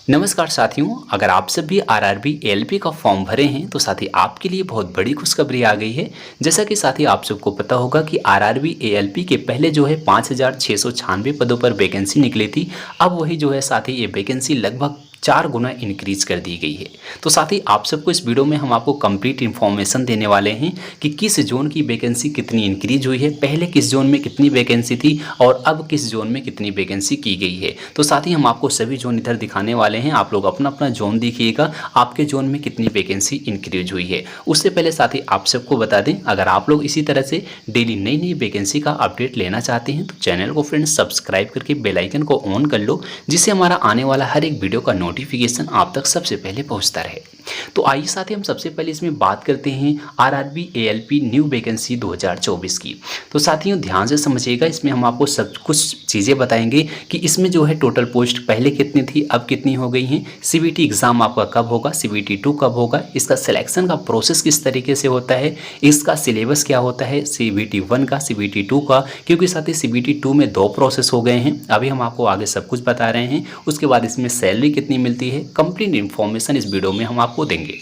नमस्कार साथियों, अगर आप सब भी आरआरबी एएलपी का फॉर्म भरे हैं तो साथी आपके लिए बहुत बड़ी खुशखबरी आ गई है। जैसा कि साथी आप सबको पता होगा कि आरआरबी एएलपी के पहले जो है 5,696 पदों पर वैकेंसी निकली थी। अब वही जो है साथी ये वैकेंसी लगभग 4 गुना इंक्रीज कर दी गई है। तो साथी आप सबको इस वीडियो में हम आपको कंप्लीट इन्फॉर्मेशन देने वाले हैं कि किस जोन की वैकेंसी कितनी इंक्रीज हुई है, पहले किस जोन में कितनी वैकेंसी थी और अब किस जोन में कितनी वैकेंसी की गई है। तो साथी हम आपको सभी जोन इधर दिखाने वाले हैं, आप लोग अपना अपना जोन देखिएगा, आपके जोन में कितनी वैकेंसी इंक्रीज हुई है। उससे पहले साथी आप सबको बता दें, अगर आप लोग इसी तरह से डेली नई नई वैकेंसी का अपडेट लेना चाहते हैं तो चैनल को फ्रेंड्स सब्सक्राइब करके बेल आइकन को ऑन कर लो, जिससे हमारा आने वाला हर एक वीडियो का नोटिफिकेशन आप तक सबसे पहले पहुंचता रहे। तो आइए साथी हम सबसे पहले इसमें बात करते हैं आरआरबी एएलपी न्यू वैकेंसी 2024 की। तो साथियों ध्यान से समझिएगा, इसमें हम आपको सब कुछ चीज़ें बताएंगे कि इसमें जो है टोटल पोस्ट पहले कितनी थी, अब कितनी हो गई हैं, सीबीटी एग्ज़ाम आपका कब होगा, सीबीटी 2 कब होगा, इसका सिलेक्शन का प्रोसेस किस तरीके से होता है, इसका सिलेबस क्या होता है, सीबीटी 1 का, सीबीटी 2 का, क्योंकि साथ ही सीबीटी 2 में 2 प्रोसेस हो गए हैं। अभी हम आपको आगे सब कुछ बता रहे हैं। उसके बाद इसमें सैलरी कितनी मिलती है, कंप्लीट इन्फॉर्मेशन इस वीडियो में हम आपको देंगे।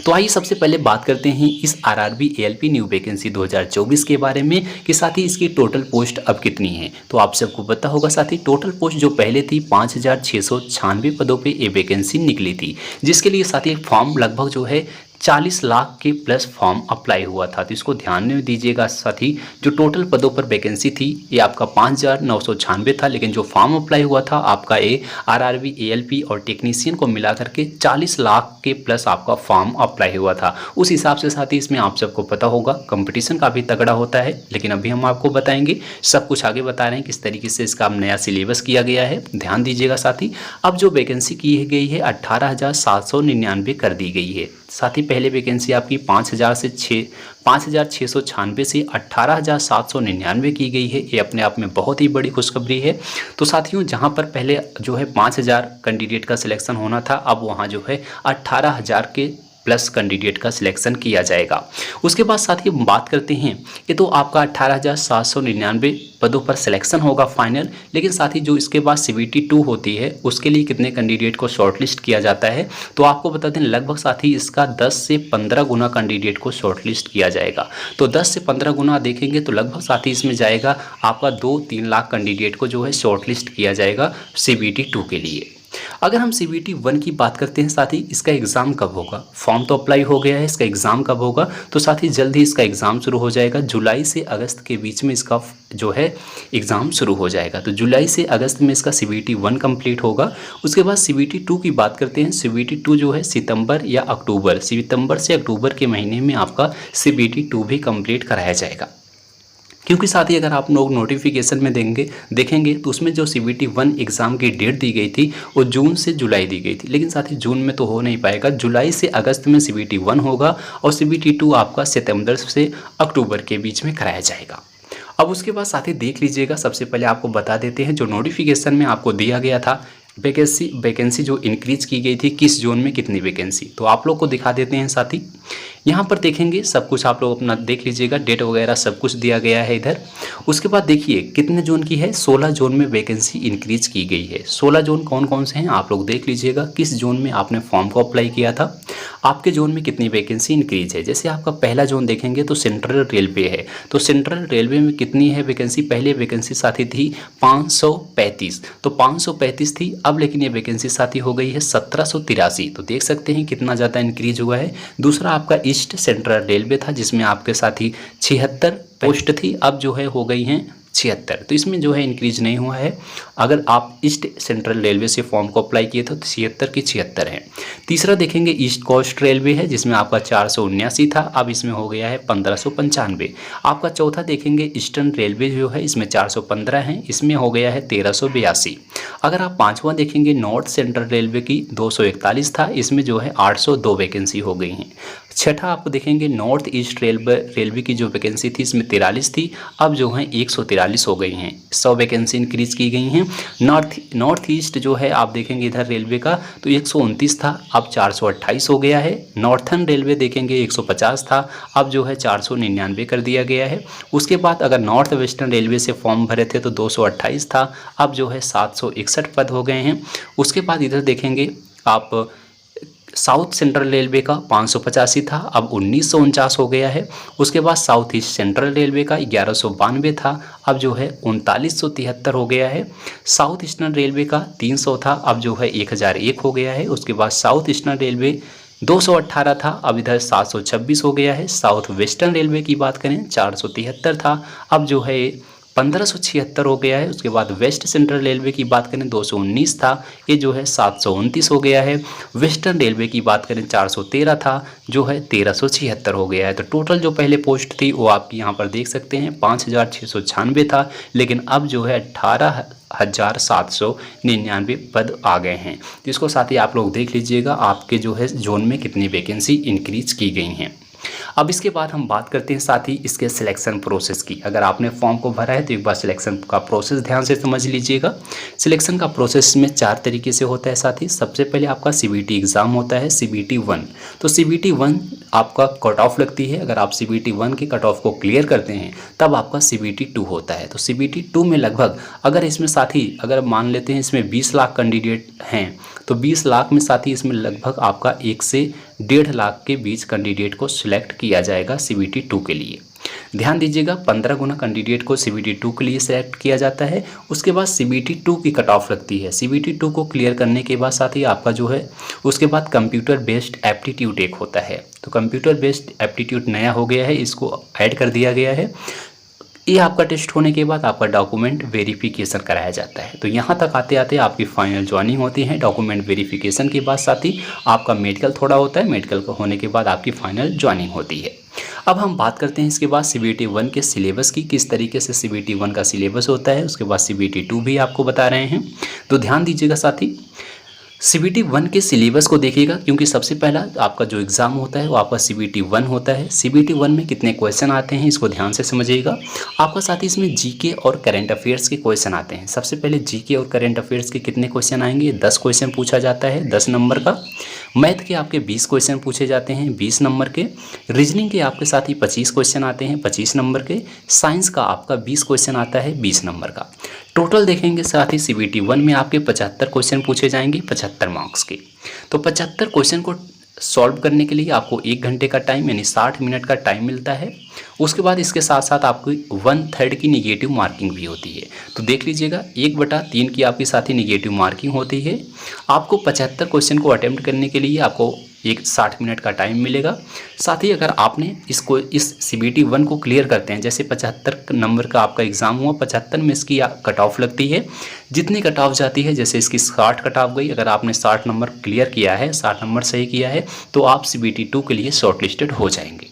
तो आइए सबसे पहले बात करते हैं इस आरआरबी एएलपी न्यू वैकेंसी 2024 के बारे में कि साथ ही इसकी टोटल पोस्ट अब कितनी है। तो आप सबको पता होगा साथी, टोटल पोस्ट जो पहले थी 5,696 पदों पे ये वैकेंसी निकली थी, जिसके लिए साथी फॉर्म लगभग जो है 40 लाख के प्लस फॉर्म अप्लाई हुआ था। तो इसको ध्यान में दीजिएगा साथी, जो टोटल पदों पर वैकेंसी थी ये आपका 5,996 था, लेकिन जो फॉर्म अप्लाई हुआ था आपका ये आरआरबी एएलपी और टेक्नीशियन को मिला करके 40 लाख के प्लस आपका फॉर्म अप्लाई हुआ था। उस हिसाब से साथी इसमें आप सबको पता होगा कंपटीशन काफ़ी तगड़ा होता है, लेकिन अभी हम आपको बताएंगे, सब कुछ आगे बता रहे हैं किस तरीके से इसका नया सिलेबस किया गया है। ध्यान दीजिएगा साथी, अब जो वैकेंसी की गई है 18,799 कर दी गई है। साथ ही पहले वैकेंसी आपकी 5,696 से 18,799 की गई है। ये अपने आप में बहुत ही बड़ी खुशखबरी है। तो साथियों, जहां पर पहले जो है 5,000 कैंडिडेट का सिलेक्शन होना था, अब वहां जो है 18,000 के प्लस कैंडिडेट का सिलेक्शन किया जाएगा। उसके बाद साथ ही बात करते हैं, ये तो आपका 18,799 पदों पर सिलेक्शन होगा फाइनल, लेकिन साथ ही जो इसके बाद सीबीटी 2 होती है उसके लिए कितने कैंडिडेट को शॉर्टलिस्ट किया जाता है। तो आपको बता दें लगभग साथ ही इसका 10 से 15 गुना कैंडिडेट को शॉर्टलिस्ट किया जाएगा। तो 10 से 15 गुना देखेंगे तो लगभग साथ ही इसमें जाएगा आपका 2-3 लाख कैंडिडेट को जो है शॉर्टलिस्ट किया जाएगा सीबीटी 2 के लिए। अगर हम सीबीटी 1 की बात करते हैं साथ ही, इसका एग्ज़ाम कब होगा, फॉर्म तो अप्लाई हो गया है, इसका एग्ज़ाम कब होगा। तो साथ ही जल्द ही इसका एग्ज़ाम शुरू हो जाएगा, जुलाई से अगस्त के बीच में इसका जो है एग्ज़ाम शुरू हो जाएगा। तो जुलाई से अगस्त में इसका सीबीटी 1 कंप्लीट होगा। उसके बाद सीबीटी 2 की बात करते हैं, सीबीटी 2 जो है सितंबर से अक्टूबर के महीने में आपका सीबीटी 2 भी कंप्लीट कराया जाएगा। क्योंकि साथ ही अगर आप लोग नोटिफिकेशन में देखेंगे तो उसमें जो सीबीटी 1 एग्ज़ाम की डेट दी गई थी वो जून से जुलाई दी गई थी, लेकिन साथ ही जून में तो हो नहीं पाएगा। जुलाई से अगस्त में सीबीटी 1 होगा और सीबीटी 2 आपका सितंबर से अक्टूबर के बीच में कराया जाएगा। अब उसके बाद साथ ही देख लीजिएगा, सबसे पहले आपको बता देते हैं जो नोटिफिकेशन में आपको दिया गया था वैकेंसी जो इंक्रीज की गई थी, किस जोन में कितनी वैकेंसी, तो आप लोग को दिखा देते हैं साथी। यहाँ पर देखेंगे सब कुछ आप लोग अपना देख लीजिएगा, डेट वगैरह सब कुछ दिया गया है इधर। उसके बाद देखिए कितने जोन की है, 16 जोन में वैकेंसी इंक्रीज की गई है। 16 जोन कौन कौन से हैं आप लोग देख लीजिएगा, किस जोन में आपने फॉर्म को अप्लाई किया था, आपके जोन में कितनी वैकेंसी इंक्रीज है। जैसे आपका पहला जोन देखेंगे तो सेंट्रल रेलवे है, तो सेंट्रल रेलवे में कितनी है वैकेंसी, पहले वैकेंसी साथी थी 535, तो 535 थी, अब लेकिन ये वैकेंसी साथी हो गई है 1783। तो देख सकते हैं कितना ज़्यादा इंक्रीज हुआ है। दूसरा आपका ईस्ट सेंट्रल रेलवे था, जिसमें आपके साथी 76 पोस्ट थी, अब जो है हो गई हैं 76। तो इसमें जो है इंक्रीज नहीं हुआ है। अगर आप ईस्ट सेंट्रल रेलवे से फॉर्म को अप्लाई किए तो 76 की 76 है। तीसरा देखेंगे ईस्ट कोस्ट रेलवे है, जिसमें आपका 479 था, अब इसमें हो गया है 1595। आपका चौथा देखेंगे ईस्टर्न रेलवे जो है, इसमें 415 है, इसमें हो गया है 1382। अगर आप पाँचवा देखेंगे नॉर्थ सेंट्रल रेलवे की 241 था, इसमें जो है 802 वैकेंसी हो गई हैं। छठा आपको देखेंगे नॉर्थ ईस्ट रेलवे की जो वैकेंसी थी इसमें 43 थी, अब जो है 143 हो गई हैं, 100 वैकेंसी इंक्रीज की गई हैं। नॉर्थ ईस्ट जो है आप देखेंगे इधर रेलवे का तो 129 था, अब 428 हो गया है। नॉर्थर्न रेलवे देखेंगे 150 था, अब जो है 499 कर दिया गया है। उसके बाद अगर नॉर्थ वेस्टर्न रेलवे से फॉर्म भरे थे तो 228 था, अब जो है 761 पद हो गए हैं। उसके बाद इधर देखेंगे आप साउथ सेंट्रल रेलवे का 585 था, अब 1949 हो गया है। उसके बाद साउथ ईस्ट सेंट्रल रेलवे का 1192 था, अब जो है 3973 हो गया है। साउथ ईस्टर्न रेलवे का 300 था, अब जो है 1001 हो गया है। उसके बाद साउथ ईस्टर्न रेलवे 218 था, अब इधर 726 हो गया है। साउथ वेस्टर्न रेलवे की बात करें 473 था, अब जो है 1576 हो गया है। उसके बाद वेस्ट सेंट्रल रेलवे की बात करें 219 था, ये जो है 729 हो गया है। वेस्टर्न रेलवे की बात करें 413 था, जो है 1376 हो गया है। तो टोटल जो पहले पोस्ट थी वो आपकी यहाँ पर देख सकते हैं 5696 था, लेकिन अब जो है 18,799 पद आ गए हैं। तो इसको साथ ही आप लोग देख लीजिएगा आपके जो है जोन में कितनी वैकेंसी इंक्रीज की गई हैं। अब इसके बाद हम बात करते हैं साथ ही इसके सिलेक्शन प्रोसेस की। अगर आपने फॉर्म को भरा है तो एक बार सिलेक्शन का प्रोसेस ध्यान से समझ लीजिएगा। सिलेक्शन का प्रोसेस में 4 तरीके से होता है साथ ही। सबसे पहले आपका CBT एग्ज़ाम होता है, CBT 1। तो CBT 1 आपका कट ऑफ लगती है। अगर आप CBT 1 के कट ऑफ को क्लियर करते हैं तब आपका CBT 2 होता है। तो CBT 2 में लगभग, अगर इसमें साथ ही अगर मान लेते हैं इसमें 20 लाख कैंडिडेट हैं, तो 20 लाख में साथ ही इसमें लगभग आपका 1 से 1.5 लाख के बीच कैंडिडेट को सिलेक्ट किया जाएगा CBT 2 के लिए। ध्यान दीजिएगा 15 गुना कैंडिडेट को CBT 2 के लिए सिलेक्ट किया जाता है। उसके बाद CBT 2 की कट ऑफ लगती है। CBT 2 को क्लियर करने के बाद साथ ही आपका जो है उसके बाद कंप्यूटर बेस्ड एप्टीट्यूड एक होता है। तो कंप्यूटर बेस्ड एप्टीट्यूड नया हो गया है, इसको ऐड कर दिया गया है। ये आपका टेस्ट होने के बाद आपका डॉक्यूमेंट वेरिफिकेशन कराया जाता है। तो यहाँ तक आते आते आपकी फाइनल ज्वाइनिंग होती है। डॉक्यूमेंट वेरिफिकेशन के बाद साथ ही आपका मेडिकल थोड़ा होता है, मेडिकल होने के बाद आपकी फाइनल ज्वाइनिंग होती है। अब हम बात करते हैं इसके बाद CBT 1 के सिलेबस की, किस तरीके से CBT 1 का सिलेबस होता है। उसके बाद CBT 2 भी आपको बता रहे हैं, तो ध्यान दीजिएगा साथ ही। CBT 1 के सिलेबस को देखिएगा, क्योंकि सबसे पहला आपका जो एग्ज़ाम होता है वो आपका CBT 1 होता है। CBT 1 में कितने क्वेश्चन आते हैं इसको ध्यान से समझिएगा। आपका साथ ही इसमें GK और करंट अफेयर्स के क्वेश्चन आते हैं। सबसे पहले GK और करंट अफेयर्स के कितने क्वेश्चन आएंगे, 10 क्वेश्चन पूछा जाता है 10 नंबर का। मैथ के आपके 20 क्वेश्चन पूछे जाते हैं 20 नंबर के। रीजनिंग के आपके साथ ही 25 क्वेश्चन आते हैं 25 नंबर के। साइंस का आपका 20 क्वेश्चन आता है 20 नंबर का। टोटल देखेंगे साथ ही CBT 1 में आपके 75 क्वेश्चन पूछे जाएंगे 75 मार्क्स के। तो 75 क्वेश्चन को सॉल्व करने के लिए आपको 1 घंटे का टाइम यानी 60 मिनट का टाइम मिलता है। उसके बाद इसके साथ साथ आपको 1/3 की निगेटिव मार्किंग भी होती है। तो देख लीजिएगा 1/3 की आपकी साथ ही निगेटिव मार्किंग होती है। आपको 75 क्वेश्चन को अटेम्प्ट करने के लिए आपको 60 मिनट का टाइम मिलेगा। साथ ही अगर आपने इसको इस CBT 1 को क्लियर करते हैं, जैसे 75 नंबर का आपका एग्ज़ाम हुआ, 75 में इसकी कट ऑफ लगती है। जितनी कट ऑफ जाती है, जैसे इसकी 60 कट ऑफ गई, अगर आपने 60 नंबर क्लियर किया है, 60 नंबर सही किया है, तो आप CBT 2 के लिए शॉर्टलिस्टेड हो जाएंगे।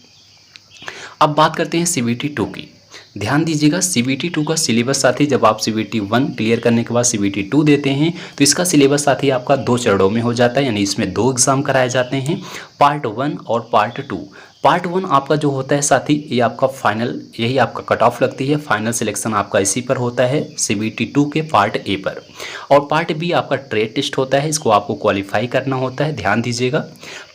अब बात करते हैं CBT 2 की। ध्यान दीजिएगा CBT 2 का सिलेबस साथ ही, जब आप CBT 1 क्लियर करने के बाद CBT 2 देते हैं तो इसका सिलेबस साथ ही आपका 2 चरणों में हो जाता है, यानी इसमें 2 एग्ज़ाम कराए जाते हैं, पार्ट 1 और पार्ट 2। पार्ट 1 आपका जो होता है साथ ही ये आपका फाइनल, यही आपका कट ऑफ लगती है, फाइनल सिलेक्शन आपका इसी पर होता है CBT 2 के पार्ट A पर। और पार्ट B आपका ट्रेड टेस्ट होता है, इसको आपको क्वालिफाई करना होता है। ध्यान दीजिएगा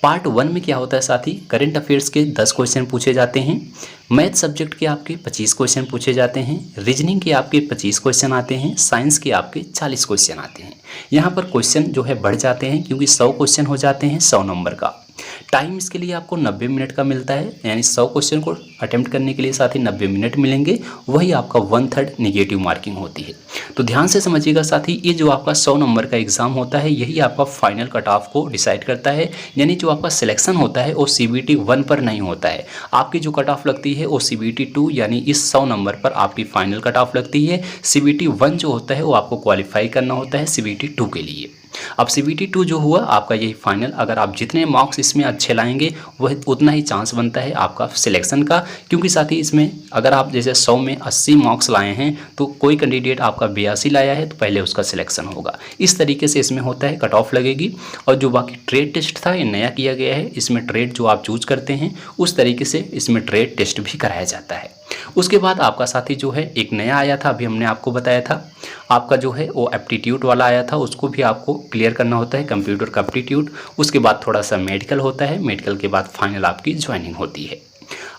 पार्ट 1 में क्या होता है साथ ही, करंट अफेयर्स के 10 क्वेश्चन पूछे जाते हैं, मैथ सब्जेक्ट के आपके 25 क्वेश्चन पूछे जाते हैं, रीजनिंग के आपके 25 क्वेश्चन आते हैं, साइंस के आपके 40 क्वेश्चन आते हैं। यहाँ पर क्वेश्चन जो है बढ़ जाते हैं क्योंकि 100 क्वेश्चन हो जाते हैं 100 नंबर का। टाइम इसके लिए आपको 90 मिनट का मिलता है, यानी 100 क्वेश्चन को अटेम्प्ट करने के लिए साथ ही 90 मिनट मिलेंगे। वही आपका 1/3 निगेटिव मार्किंग होती है। तो ध्यान से समझिएगा साथ ही, ये जो आपका 100 नंबर का एग्ज़ाम होता है यही आपका फाइनल कट ऑफ को डिसाइड करता है। यानी जो आपका सिलेक्शन होता है वो CBT 1 पर नहीं होता है। आपकी जो कट ऑफ लगती है वो CBT 2 यानी इस 100 नंबर पर आपकी फाइनल कट ऑफ लगती है। CBT 1 जो होता है वो आपको क्वालिफाई करना होता है CBT 2 के लिए। अब CBT 2 जो हुआ आपका यही फाइनल, अगर आप जितने मार्क्स इसमें अच्छे लाएंगे वह उतना ही चांस बनता है आपका सिलेक्शन का। क्योंकि साथ ही इसमें अगर आप जैसे 100 में 80 मार्क्स लाए हैं तो कोई कैंडिडेट आपका 82 लाया है तो पहले उसका सिलेक्शन होगा। इस तरीके से इसमें होता है, कट ऑफ लगेगी। और जो बाकी ट्रेड टेस्ट था ये नया किया गया है, इसमें ट्रेड जो आप चूज करते हैं उस तरीके से इसमें ट्रेड टेस्ट भी कराया जाता है। उसके बाद आपका साथी जो है एक नया आया था, अभी हमने आपको बताया था, आपका जो है वो एप्टीट्यूड वाला आया था, उसको भी आपको क्लियर करना होता है, कंप्यूटर का एप्टीट्यूड। उसके बाद थोड़ा सा मेडिकल होता है, मेडिकल के बाद फाइनल आपकी ज्वाइनिंग होती है।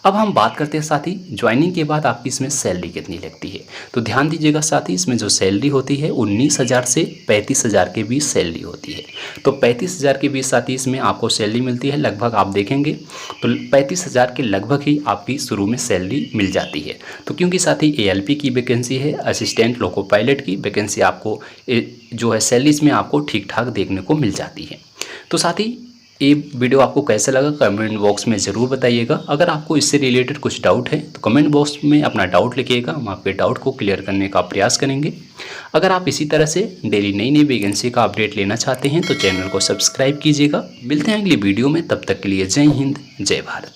अब हम बात करते हैं साथी ज्वाइनिंग के बाद आपकी इसमें सैलरी कितनी लगती है। तो ध्यान दीजिएगा साथी, इसमें जो सैलरी होती है 19,000 से 35,000 के बीच सैलरी होती है। तो 35,000 के बीच साथी इसमें आपको सैलरी मिलती है। लगभग आप देखेंगे तो 35,000 के लगभग ही आपकी शुरू में सैलरी मिल जाती है। तो क्योंकि साथी ALP की वैकेंसी है, असिस्टेंट लोको पायलट की वैकेंसी, आपको जो है सैलरी इसमें आपको ठीक ठाक देखने को मिल जाती है। तो साथी ये वीडियो आपको कैसा लगा कमेंट बॉक्स में ज़रूर बताइएगा। अगर आपको इससे रिलेटेड कुछ डाउट है तो कमेंट बॉक्स में अपना डाउट लिखिएगा, हम आपके डाउट को क्लियर करने का प्रयास करेंगे। अगर आप इसी तरह से डेली नई नई वैकेंसी का अपडेट लेना चाहते हैं तो चैनल को सब्सक्राइब कीजिएगा। मिलते हैं अगली वीडियो में, तब तक के लिए जय हिंद जय भारत।